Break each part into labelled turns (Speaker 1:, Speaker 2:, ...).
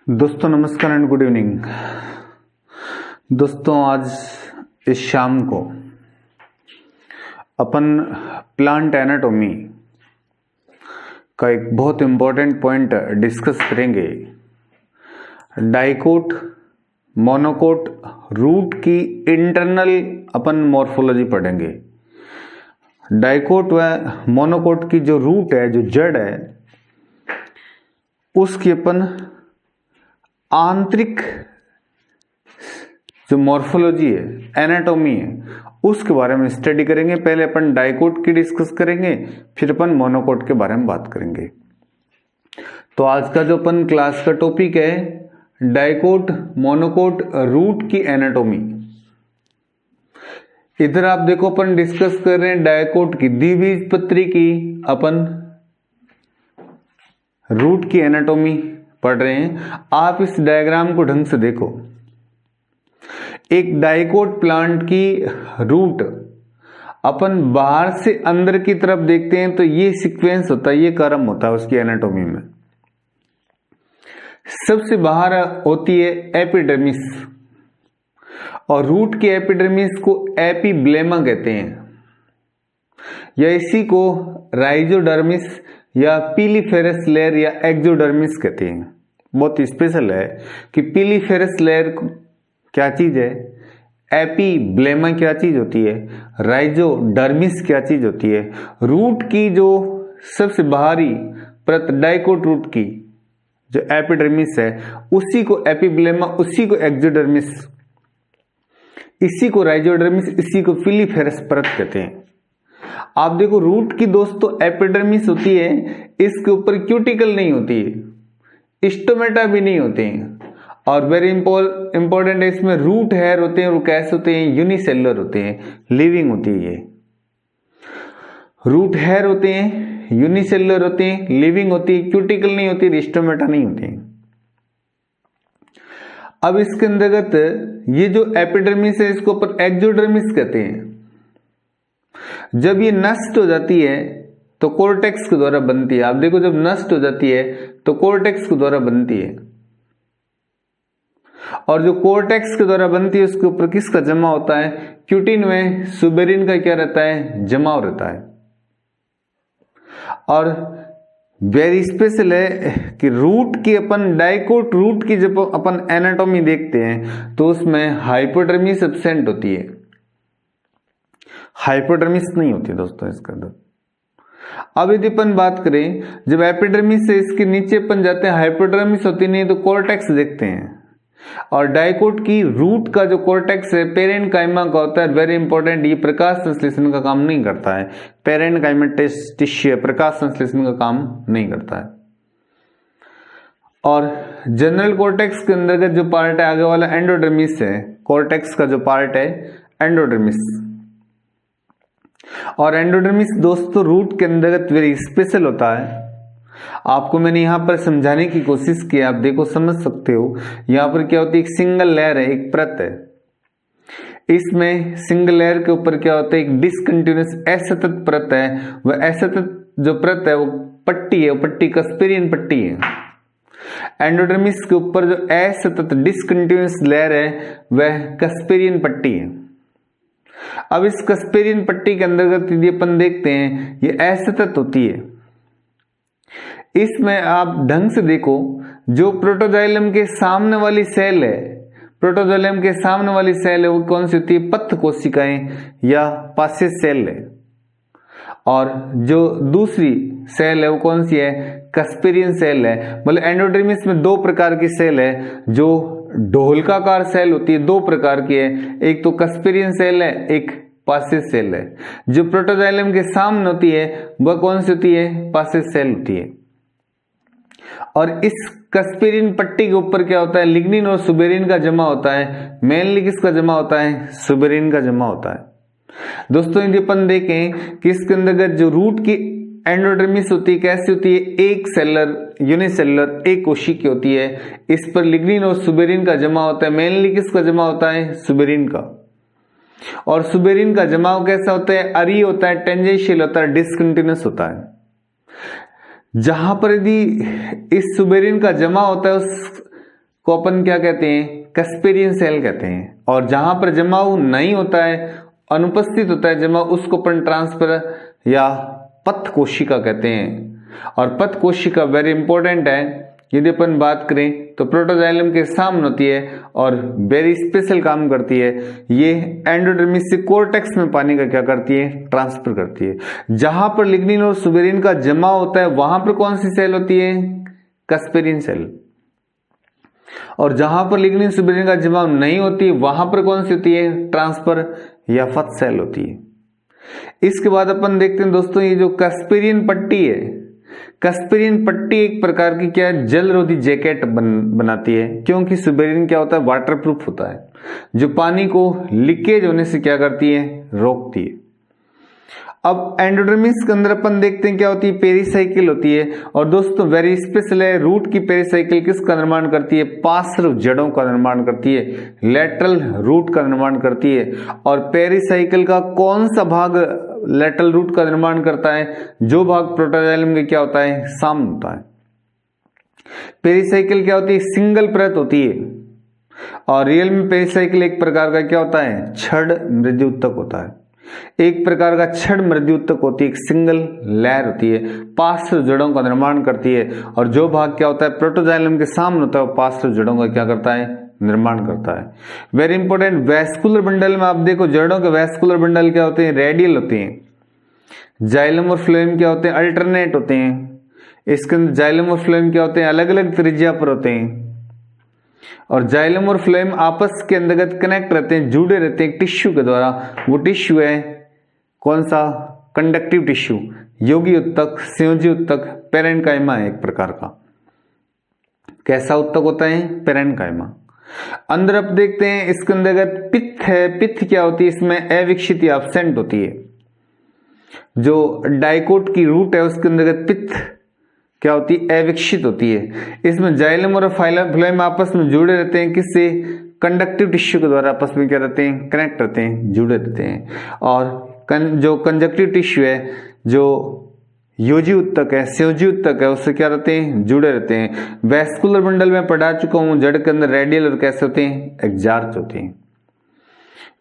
Speaker 1: दोस्तों नमस्कार and good evening. दोस्तों आज इस शाम को अपन प्लांट एनाटॉमी का एक बहुत इम्पोर्टेंट पॉइंट डिस्कस करेंगे। डाइकोट मोनोकोट रूट की इंटरनल अपन मॉर्फोलॉजी पढ़ेंगे। डाइकोट व मोनोकोट की जो रूट है, जो जड़ है, उसकी अपन आंतरिक जो मॉर्फोलॉजी है, एनाटॉमी है, उसके बारे में स्टडी करेंगे। पहले अपन डाइकोट की डिस्कस करेंगे, फिर अपन मोनोकोट के बारे में बात करेंगे। तो आज का जो अपन क्लास का टॉपिक है डाइकोट मोनोकोट रूट की एनाटॉमी। इधर आप देखो अपन डिस्कस कर रहे हैं डाइकोट की द्विबीजपत्री की, अपन रूट की एनाटॉमी पढ़ रहे हैं। आप इस डायग्राम को ढंग से देखो। एक डाइकोट प्लांट की रूट अपन बाहर से अंदर की तरफ देखते हैं तो ये सीक्वेंस होता है, ये क्रम होता है उसकी एनाटॉमी में। सबसे बाहर होती है एपिडर्मिस, और रूट की एपिडर्मिस को एपिब्लेमा कहते हैं, या इसी को राइजोडर्मिस या पीलीफेरस लेयर या एक्सोडर्मिस कहते हैं। बहुत स्पेशल है कि पीलीफेरस लेयर क्या चीज है, एपिब्लेमा क्या चीज होती है, राइजोडर्मिस क्या चीज होती है। रूट की जो सबसे बाहरी परत डाइकोट रूट की जो एपिडर्मिस है, उसी को एपिब्लेमा, उसी को एक्सोडर्मिस, इसी को राइजोडर्मिस, इसी को पीलीफेरस परत कहते हैं। आप देखो रूट की दोस्तों एपिडर्मिस होती है, इसके ऊपर क्यूटिकल नहीं होती है, स्टोमेटा भी नहीं होते हैं, और वेरी इंपॉर्टेंट है इसमें रूट हेयर होते हैं। वो कैसे होते हैं? यूनिसेलुलर होते हैं, लिविंग होती है। ये रूट हेयर होते हैं, यूनिसेलुलर होते हैं, लिविंग होती है, क्यूटिकल नहीं होती, स्टोमेटा नहीं होते हैं। अब इसके अंतर्गत ये जो एपिडर्मिस है इसको अपन एक्सोडर्मिस कहते हैं। जब ये नष्ट हो जाती है तो कोर्टेक्स के द्वारा बनती है। आप देखो जब नष्ट हो जाती है तो कोर्टेक्स के द्वारा बनती है, और जो कोर्टेक्स के द्वारा बनती है उसके ऊपर किसका जमा होता है? क्यूटिन में सुबेरिन का क्या रहता है? जमाव रहता है। और वेरी स्पेशल है कि रूट की अपन डाइकोट रूट की जब अपन एनाटॉमी देखते हैं तो उसमें हाइपोडर्मिस एब्सेंट होती है, हाइपोडर्मिस नहीं होती दोस्तों इसके अंदर। अब यदि अपन बात करें जब एपिडर्मिस से इसके नीचे अपन जाते हैं, हाइपोडर्मिस होती नहीं तो कोर्टेक्स देखते हैं। और डाइकोट की रूट का जो कोर्टेक्स है पेरेन्काइमा का होता है। वेरी इंपॉर्टेंट, ये प्रकाश संश्लेषण का काम नहीं करता है। पेरेन्काइमा टिश्यू प्रकाश संश्लेषण का काम नहीं करता है। और जनरल कोर्टेक्स के अंतर्गत जो पार्ट है आगे वाला एंडोडर्मिस है। कोर्टेक्स का जो पार्ट है एंडोडर्मिस, और एंडोडर्मिस दोस्तों रूट के अंतर्गत वेरी स्पेशल होता है। आपको मैंने यहां पर समझाने की कोशिश की, आप देखो समझ सकते हो। यहां पर क्या होती है? एक सिंगल लेयर है, एक परत है। इसमें सिंगल लेयर के ऊपर क्या होता है? एक डिसकंटिन्यूअस असतत परत है। वह असतत जो परत है वो पट्टी है, वो पट्टी कस्पेरियन पट्टी है। एंडोडर्मिस के ऊपर जो असतत डिसकंटिन्यूअस लेयर है वह कस्पेरियन पट्टी है। अब इस कस्पेरियन पट्टी के अंतर्गत यदि अपन देखते हैं ये असतत होती है। इसमें आप ढंग से देखो, जो प्रोटोजाइलम के सामने वाली सेल है, प्रोटोजाइलम के सामने वाली सेल है वो कौन सी होती है? पत्त कोशिकाएं या पासे सेल है। और जो दूसरी सेल है वो कौन सी है? कस्पेरियन सेल है। मतलब एंडोडर्मिस में दो प्रकार की सेल है। जो ढोलकाकार सेल होती है दो प्रकार की है, एक तो कस्पेरियन सेल है, एक पासिस सेल है। जो प्रोटोजाइलम के सामने होती है वह कौन सी होती है? पासिस सेल होती है। और इस कस्पेरियन पट्टी के ऊपर क्या होता है? लिग्निन और सुबेरिन का जमा होता है। मेनली किसका जमा होता है? सुबेरिन का जमा होता है। दोस्तों यदि अपन देखें कि इसके अंतर्गत जो रूट की एंडोडर्मिस होती है कैसी होती है? एक सेलर, यूनिसेलुलर, एक कोशिकीय होती है। इस पर लिग्निन और सुबेरिन का जमा होता है। मेनली किसका जमा होता है? सुबेरिन का। और सुबेरिन का जमाव कैसा होता है? अरी होता है, टेंजेंशियल होता है, डिसकंटिन्यूअस होता है। जहां पर यदि इस सुबेरिन का जमा होता है उस को अपन क्या कहते हैं, कैस्पेरियन सेल कहते हैं। और जहां पर जमाव नहीं होता है, अनुपस्थित होता है जमाव, उसको अपन ट्रांसफर या पथ कोशिका कहते हैं। और पथ कोशिका वेरी इंपॉर्टेंट है। यदि अपन बात करें तो प्रोटोजाइलम के सामने होती है और वेरी स्पेशल काम करती है। ये एंडोडर्मिस से कोर्टेक्स में पानी का क्या करती है, ट्रांसफर करती है। जहां पर लिग्निन और सुबेरिन का जमा होता है वहां पर कौन सी सेल होती है, कैस्पेरियन सेल। और जहां पर लिग्निन सुबेरिन का जमाव नहीं होती वहां पर कौन सी होती है, ट्रांसफर या फथ सेल होती है। इसके बाद अपन देखते हैं दोस्तों, ये जो कैस्पेरियन पट्टी है, कैस्पेरियन पट्टी एक प्रकार की क्या है, जलरोधी जैकेट बनाती है, क्योंकि सुबेरिन क्या होता है, वाटरप्रूफ होता है, जो पानी को लीकेज होने से क्या करती है, रोकती है। अब एंडोडर्मिस के अंदर अपन देखते हैं क्या होती है, पेरिसाइकिल होती है। और दोस्तों वेरी स्पेशल है, रूट की पेरिसाइकिल किसका निर्माण करती है, पार्श्व जड़ों का निर्माण करती है, लेटरल रूट का निर्माण करती है। और पेरिसाइकिल का कौन सा भाग लेटरल रूट का निर्माण करता है, जो भाग प्रोटोजाइलम के क्या होता है, सामने होता है। पेरिसाइकिल क्या होती है, सिंगल परत होती है। और रियल में पेरिसाइकिल एक प्रकार का क्या होता है, छड़ मृदुत्तक होता है। एक प्रकार का छड़ मृदुत्तक होती है, एक सिंगल लेयर होती है, पार्श्व जड़ों का निर्माण करती है। और जो भाग क्या होता है, प्रोटोजाइलम के सामने होता है, वो पार्श्व जड़ों का क्या करता है, निर्माण करता है। वेरी इंपॉर्टेंट, वैस्कुलर बंडल में आप देखो, जड़ों के वैस्कुलर बंडल क्या होते हैं, रेडियल होते हैं। जाइलम और फ्लोएम क्या होते हैं, अल्टरनेट होते हैं। इसके अंदर जाइलम और फ्लोएम क्या होते हैं, अलग अलग त्रिज्या पर होते हैं। और जाइलम और फ्लोएम आपस के अंतर्गत कनेक्ट रहते हैं, जुड़े रहते हैं टिश्यू के द्वारा। वो टिश्यू है कौन सा, कंडक्टिव टिश्यू, योगी उत्तक, संयोजी उत्तक, पेरेन्काइमा है एक प्रकार का। कैसा उत्तक होता है, पेरेन्काइमा। अंदर अब देखते हैं इसके अंतर्गत पित्त है। पित्त क्या होती है, इसमें अविकसित या एब्सेंट होती है। जो डाइकोट की रूट है उसके अंतर्गत पित्त क्या होती है, अविकसित होती है। इसमें जाइलम और फ्लोएम आपस में जुड़े रहते हैं, किससे, कंडक्टिव टिश्यू के द्वारा आपस में क्या रहते हैं, कनेक्ट रहते हैं, जुड़े रहते हैं। और जो कंजक्टिव टिश्यू है, जो योजी उत्तक है, संयोजी उत्तक है, उससे क्या रहते हैं, जुड़े रहते हैं। वैस्कुलर बंडल में पढ़ा चुका हूं, जड़ के अंदर रेडियल और कैसे होते हैं, एक्सार्च होते हैं।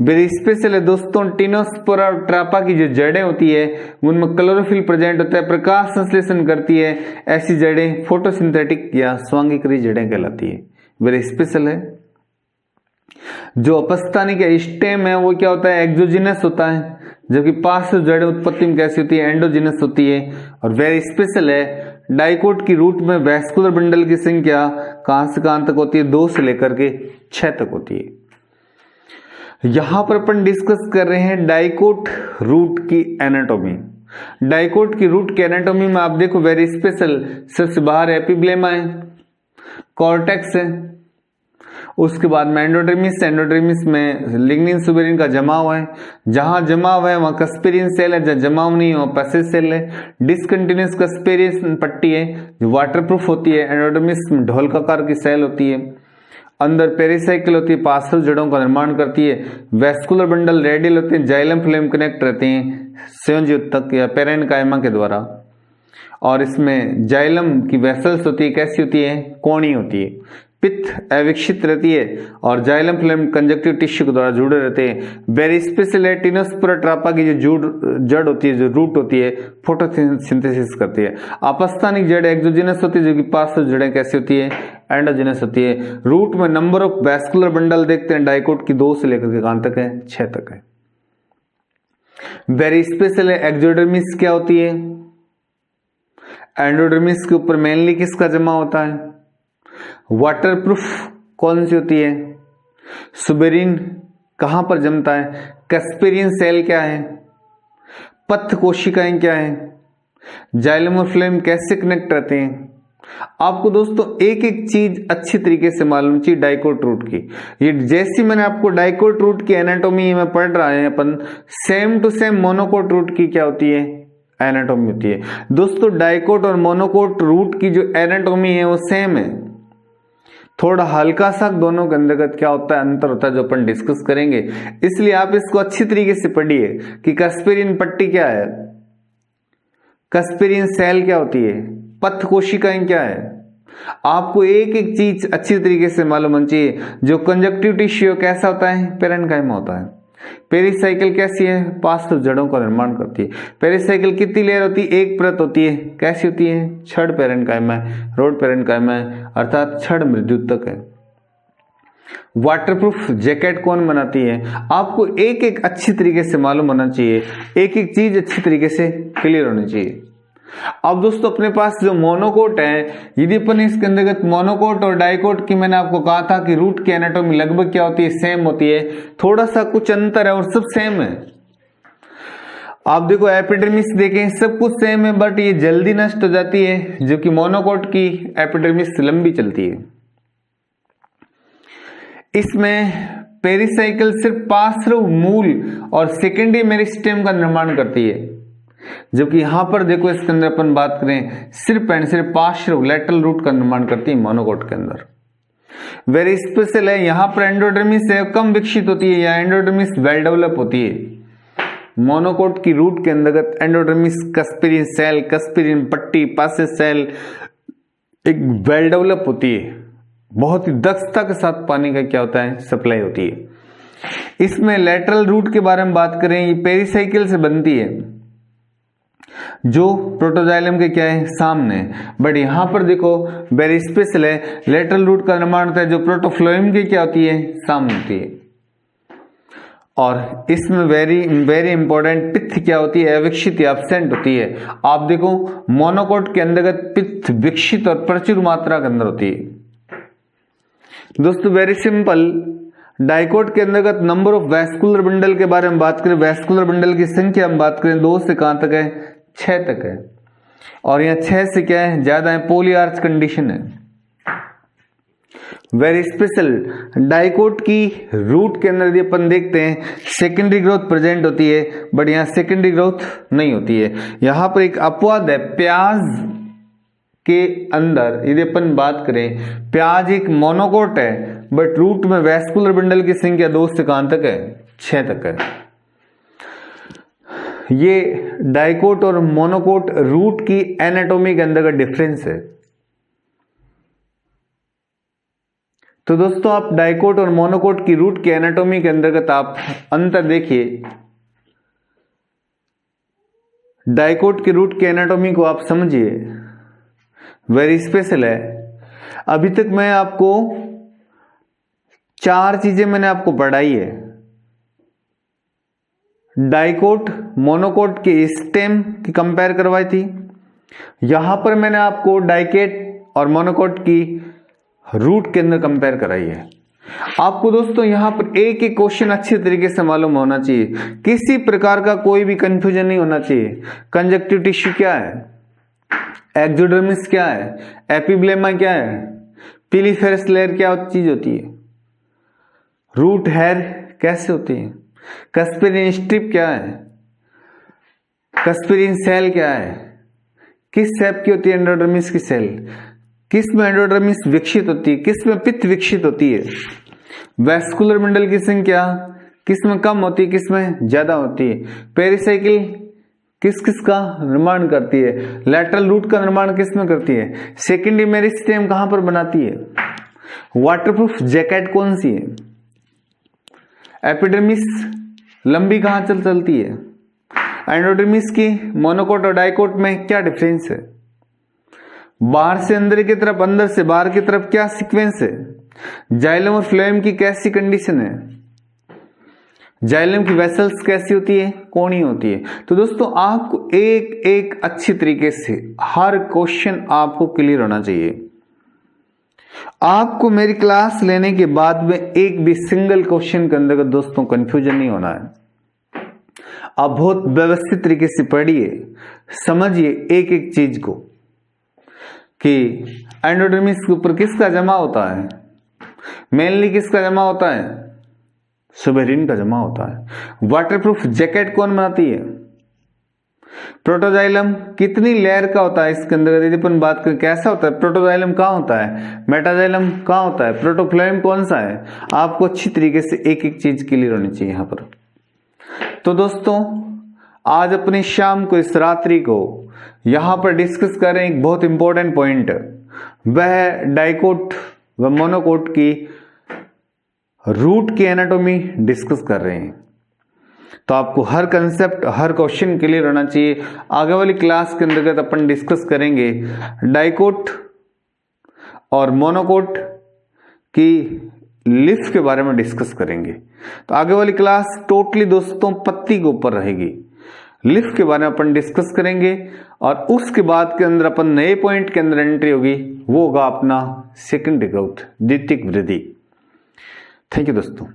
Speaker 1: वेरी स्पेशल है दोस्तों, टिनोस्पोरा और ट्रापा की जो जड़ें होती है उनमें क्लोरोफिल प्रेजेंट होता है, प्रकाश संश्लेषण करती है। ऐसी जड़ें फोटोसिंथेटिक या स्वांगिकारी जड़ें कहलाती है। वेरी स्पेशल है। जो अपस्थानिक स्टेम है वो क्या होता है, एक्सोजिनस होता है, जबकि पार्श्व जड़ें उत्पत्ति में कैसी होती है, एंडोजिनस होती है। और वेरी स्पेशल है, डाइकोट की रूट में वैस्कुलर बंडल की संख्या कहां से कहां तक होती है, 2 से लेकर के 6 तक होती है। यहां पर अपन डिस्कस कर रहे हैं डाइकोट रूट की एनाटॉमी। डाइकोट की रूट की एनाटॉमी में आप देखो वेरी स्पेशल, सबसे बाहर एपिब्लेमा है, कॉर्टेक्स है, उसके बाद में एंडोडर्मिस, एंडोडर्मिस में लिग्निन सुबेरिन का जमाव है। जहां जमाव है वहां कैस्पेरियन सेल है, जहां जमाव नहीं है वहां पैसेज सेल है। डिसकंटिन्यूअस कैस्पेरियन पट्टी है जो वाटरप्रूफ होती है। एंडोडर्मिस में ढोलकाकार की सेल होती है, अंदर पेरिसाइकिल होती है, पार्श्व जड़ों का निर्माण करती है। वैस्कुलर बंडल रेडियल होते हैं, जाइलम फ्लोएम कनेक्ट रहते हैं संयोजी उत्तक या पेरेन्काइमा के द्वारा। और इसमें जाइलम की वेसल्स होती है, कैसी होती है, कोणी होती है। पित्त अविकसित रहती है और जाइलम फ्लोएम कंजक्टिव टिश्यू के द्वारा जुड़े रहते हैं। वेरी स्पेशल है, टिनोस्पोरा ट्रापा की जो जड़ होती है, जो रूट होती है, फोटोसिंथेसिस करती है। अपस्थानिक जड़ एक्सोजिनस होती है, जो कि पार्श्व जड़ें कैसी होती है, एंडोजिनस होती है। रूट में नंबर ऑफ वैस्कुलर बंडल देखते हैं, डाइकोट की 2 से लेकर के कहां तक है, 6 तक है। वेरी स्पेशल है, एक्सोडर्मिस क्या होती है, एंडोडर्मिस के ऊपर मेनली किसका जमा होता है, वाटरप्रूफ कौन सी होती है, सुबेरिन कहां पर जमता है, कैस्पेरियन सेल क्या है, पथ कोशिकाएं क्या है, जाइलम और फ्लोएम कैसे कनेक्ट रहते हैं। आपको दोस्तों एक एक चीज अच्छी तरीके से मालूम चाहिए डाइकोट रूट की। ये जैसी मैंने आपको डाइकोट रूट की एनाटॉमी में पढ़ रहा है अपन, same to same monocot root की क्या होती है, एनाटॉमी होती है। दोस्तों डाइकोट और मोनोकोट रूट की जो एनाटॉमी है वो सेम है, थोड़ा हल्का सा दोनों के अंतर्गत क्या होता है, अंतर होता है, जो अपन डिस्कस करेंगे। इसलिए आप इसको अच्छी तरीके से पढ़िए कि कैस्पेरियन पट्टी क्या है, कैस्पेरियन सेल क्या होती है, पथ कोशिकाएं क्या है, आपको एक एक चीज अच्छी तरीके से मालूम होनी चाहिए। जो कंजक्टिव टिश्यू कैसा होता है, पेरेन्काइमा होता है। पेरिसाइकिल कैसी है, पार्श्व जड़ों का निर्माण करती है। पेरिसाइकिल कितनी लेयर होती है, एक परत होती है। कैसी होती है, छड़ पेरेन्काइमा, रोड पेरेन्काइमा, अर्थात छड़ मृद्युतक है। वाटरप्रूफ जैकेट कौन बनाती है, आपको एक एक अच्छी तरीके से मालूम होना चाहिए, एक एक चीज अच्छी तरीके से क्लियर होनी चाहिए। अब दोस्तों अपने पास जो मोनोकोट है, यदि अपन इसके अंतर्गत मोनोकोट और डाइकोट की, मैंने आपको कहा था कि रूट की एनाटॉमी लगभग क्या होती है, सेम होती है। थोड़ा सा कुछ अंतर है और सब सेम है। आप देखो एपिडर्मिस देखें, सब कुछ सेम है, बट ये जल्दी नष्ट हो जाती है, जो कि मोनोकोट की एपिडर्मिस लंबी चलती है। इसमें पेरिसाइकिल सिर्फ पार्श्व मूल और सेकेंडरी मेरिस्टेम का निर्माण करती है, जबकि यहां पर देखो इसके अंदर अपन बात करें सिर्फ एंड सिर्फ पार्श्व लैटरल रूट का निर्माण करती है मोनोकोट के अंदर। वेरी स्पेशल है, यहां पर एंडोडर्मिस है कम विकसित होती है या एंडोडर्मिस वेल डेवलप होती है। मोनोकोट की रूट के अंतर्गत एंडोडर्मिस, कस्पेरिन सेल, कस्पेरिन पट्टी, पासेज सेल एक वेल डेवलप होती है, बहुत ही दक्षता के साथ पानी का क्या होता है, सप्लाई होती है। इसमें लैटरल रूट के बारे में बात करें, ये पेरिसाइकिल से बनती है, जो प्रोटोजाइलम के क्या है, सामने। बट यहां पर देखो वेरी स्पेशल है, लैटरल रूट का निर्माण होता है जो प्रोटोफ्लोएम की क्या होती है, सामने होती है। और इसमें वेरी वेरी इंपॉर्टेंट पित्त क्या होती है, अविकसित या एब्सेंट होती है। आप देखो मोनोकोट के अंतर्गत पित्त विकसित और प्रचुर मात्रा के अंदर होती है। दोस्तों वेरी सिंपल, डाइकोट के अंतर्गत नंबर ऑफ वैस्कुलर बंडल के बारे में बात करें, वैस्कुलर बंडल की संख्या हम बात करें 2 से कहां तक है, 6 तक है। और यहां 6 से क्या है, ज्यादा है, पोलीआर्च कंडीशन है। वेरी स्पेशल, डाइकोट की रूट के अंदर यदि अपन देखते हैं सेकेंडरी ग्रोथ प्रेजेंट होती है, बट यहां सेकेंडरी ग्रोथ नहीं होती है। यहां पर एक अपवाद है, प्याज के अंदर यदि अपन बात करें, प्याज एक मोनोकोट है, बट रूट में वैस्कुलर बंडल की संख्या 2 से कहां तक है, 6 तक है। ये डाइकोट और मोनोकोट रूट की एनाटॉमी के अंदर का डिफरेंस है। तो दोस्तों आप डाइकोट और मोनोकोट की रूट की एनाटॉमी के अंतर्गत आप अंतर देखिए। डाइकोट की रूट की एनाटॉमी को आप समझिए, वेरी स्पेशल है। अभी तक मैं आपको 4 चीजें मैंने आपको पढ़ाई है। डाइकोट मोनोकोट के स्टेम की कंपेयर करवाई थी। यहां पर मैंने आपको डाइकेट और मोनोकोट की रूट के अंदर कंपेयर कराई है। आपको दोस्तों यहां पर एक एक क्वेश्चन अच्छे तरीके से मालूम होना चाहिए, किसी प्रकार का कोई भी कंफ्यूजन नहीं होना चाहिए। कंजक्टिव टिश्यू क्या है, एक्सोडर्मिस क्या है, एपिब्लेमा क्या है, पिलीफेरस लेयर क्या चीज होती है, रूट हेयर कैसे होती है, कस्पेरिन स्ट्रिप क्या है, कस्पेरिन सेल क्या है, किस शेप की होती है एंडोडर्मिस की सेल, किस में एंडोडर्मिस विकसित होती है, किस में पित्त विकसित होती है, वैस्कुलर बंडल की संख्या किस में कम होती है, किस में ज्यादा होती है, पेरिसाइकिल किस किस का निर्माण करती है, लैटरल रूट का निर्माण किस में करती है, सेकेंडरी मेरिस्टेम कहां पर बनाती है, वाटरप्रूफ जैकेट कौन सी है, एपिडर्मिस लंबी कहां चलती है, एंडोडर्मिस की मोनोकोट और डाइकोट में क्या डिफरेंस है, बाहर से अंदर की तरफ, अंदर से बाहर की तरफ क्या सीक्वेंस है, जाइलम और फ्लोएम की कैसी कंडीशन है, जाइलम की वेसल्स कैसी होती है, कोणी होती है। तो दोस्तों आपको एक एक अच्छी तरीके से हर क्वेश्चन आपको क्लियर होना चाहिए। आपको मेरी क्लास लेने के बाद में एक भी सिंगल क्वेश्चन के अंदर दोस्तों कंफ्यूजन नहीं होना है। आप बहुत व्यवस्थित तरीके से पढ़िए, समझिए एक एक चीज को कि एंडोडर्मिस के ऊपर किसका जमा होता है, मेनली किसका जमा होता है, सुबेरिन का जमा होता है। वाटरप्रूफ जैकेट कौन बनाती है, प्रोटोजाइलम कितनी लेयर का होता है इसके अंदर यदि अपन बात करें, कैसा होता है, प्रोटोजाइलम कहां होता है, मेटाजाइलम कहां होता है, प्रोटोफ्लोएम कौन सा है, आपको अच्छी तरीके से एक एक चीज क्लियर होनी चाहिए यहां पर। तो दोस्तों आज अपनी शाम को, इस रात्रि को यहां पर डिस्कस करें एक बहुत इंपॉर्टेंट पॉइंट, वह डाइकोट व मोनोकोट की रूट की एनाटॉमी डिस्कस कर रहे हैं। तो आपको हर कंसेप्ट, हर क्वेश्चन क्लियर होना चाहिए। आगे वाली क्लास के अंतर्गत अपन डिस्कस करेंगे डाइकोट और मोनोकोट की लिफ के बारे में डिस्कस करेंगे। तो आगे वाली क्लास टोटली दोस्तों पत्ती के ऊपर रहेगी, लिफ के बारे में अपन डिस्कस करेंगे और उसके बाद के अंदर अपन नए पॉइंट के अंदर एंट्री होगी, वो होगा अपना सेकेंडरी ग्रोथ, द्वितीयक वृद्धि। थैंक यू दोस्तों।